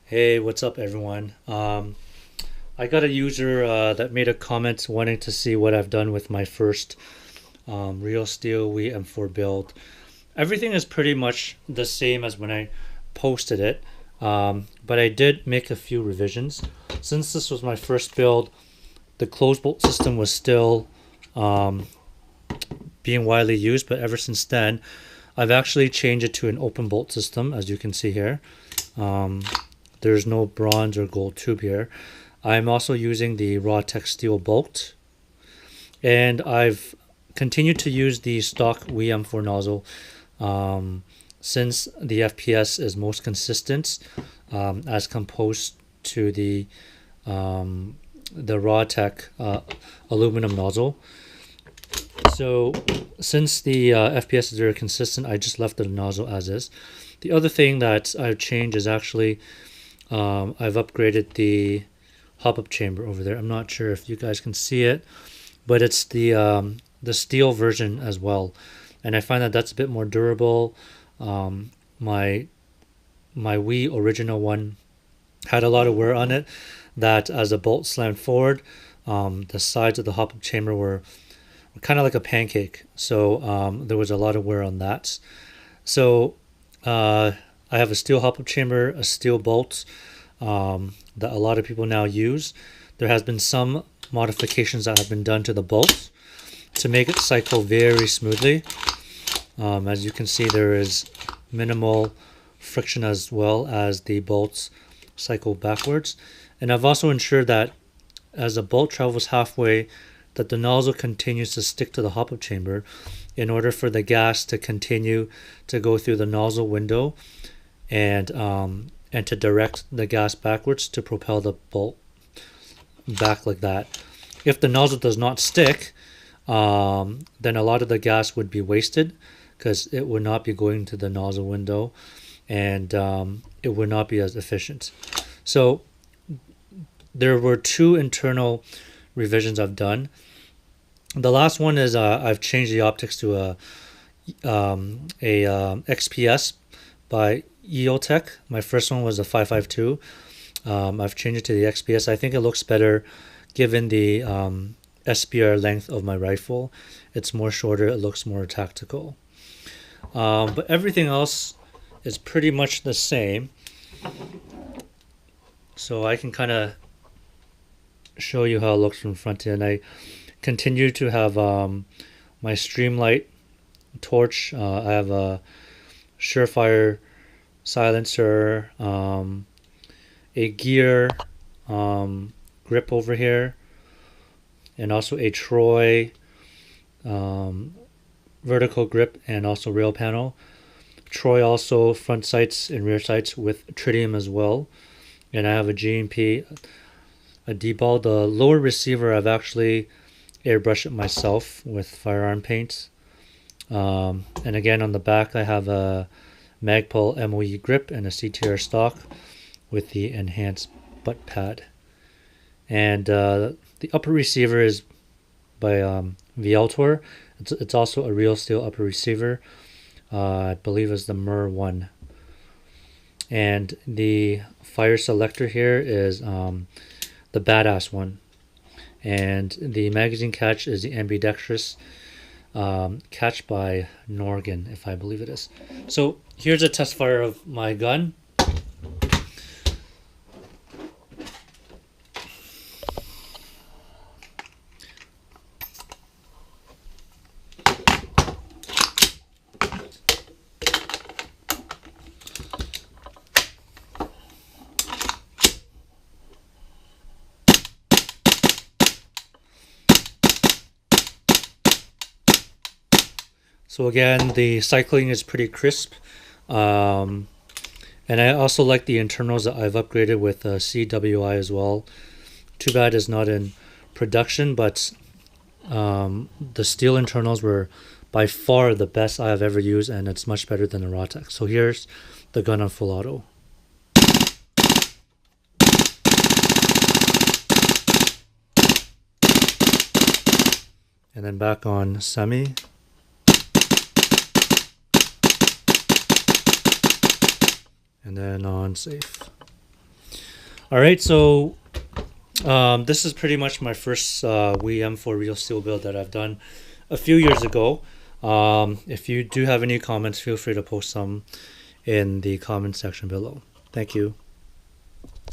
Hey, what's up, everyone? I got a user that made a comment wanting to see what I've done with my first Real Steel Wii M4 build. Everything is pretty much the same as when I posted it, but I did make a few revisions. Since this was my first build, the closed bolt system was still um, being widely used, but ever since then, I've actually changed it to an open bolt system, as you can see here. Um, there's no bronze or gold tube here. I'm also using the raw tech steel bolt, and I've continued to use the stock WM4 nozzle since the FPS is most consistent as composed to the raw tech aluminum nozzle. So since the FPS is very consistent, I just left the nozzle as is. The other thing that I've changed is actually I've upgraded the hop-up chamber over there. I'm not sure if you guys can see it, but it's the steel version as well, and I find that that's a bit more durable. My Wii original one had a lot of wear on it. That as the bolt slammed forward, the sides of the hop-up chamber were kind of like a pancake. So there was a lot of wear on that. So I have a steel hop-up chamber, a steel bolt that a lot of people now use. There has been some modifications that have been done to the bolt to make it cycle very smoothly. As you can see, there is minimal friction as well as the bolts cycle backwards. And I've also ensured that as the bolt travels halfway, that the nozzle continues to stick to the hop-up chamber in order for the gas to continue to go through the nozzle window and to direct the gas backwards to propel the bolt back like that. If the nozzle does not stick, then a lot of the gas would be wasted because it would not be going to the nozzle window, and it would not be as efficient. So there were two internal revisions I've done. The last one is I've changed the optics to a XPS by EOTech. My first one was a 552. I've changed it to the XPS. I think it looks better given the SBR length of my rifle. It's more shorter. It looks more tactical. But everything else is pretty much the same. So I can kind of show you how it looks from front to end. I continue to have my Streamlight torch. I have a Surefire silencer, a gear grip over here, and also a Troy vertical grip and also rail panel. Troy also front sights and rear sights with tritium as well. And I have a G&P, a D-ball. The lower receiver I've actually airbrushed it myself with firearm paint. And again, on the back I have a Magpul MOE grip and a CTR stock with the enhanced butt pad. And the upper receiver is by Vialtor. It's also a real steel upper receiver. I believe it's the MER 1. And the fire selector here is the Badass one. And the magazine catch is the ambidextrous catch by Norgan, if I believe it is. So here's a test fire of my gun. So again, the cycling is pretty crisp. And I also like the internals that I've upgraded with CWI as well. Too bad it's not in production, but the steel internals were by far the best I have ever used, and it's much better than the Rotec. So here's the gun on full auto. And then back on semi. And then on safe. All right, so this is pretty much my first WM4 real steel build that I've done a few years ago. If you do have any comments, feel free to post some in the comment section below. Thank you.